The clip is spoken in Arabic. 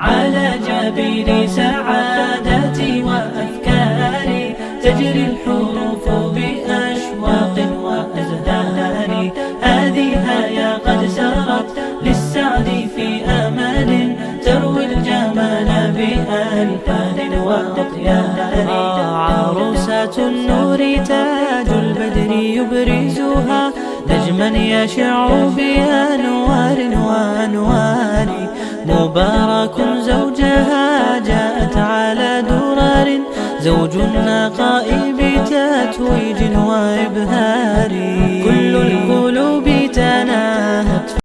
على جبين سعادتي وأفكاري تجري الحروف بأشواق وأزهار. هذه يا قد سرت للسعد في أمل تروي الجمال بألحان وأطيار. عروسة النور تاج البدر يبرزها نجما يشع بأنوار وأنوار. مبارك زوجها جاءت على درر زوج النقاء بتتويج وإبهار. كل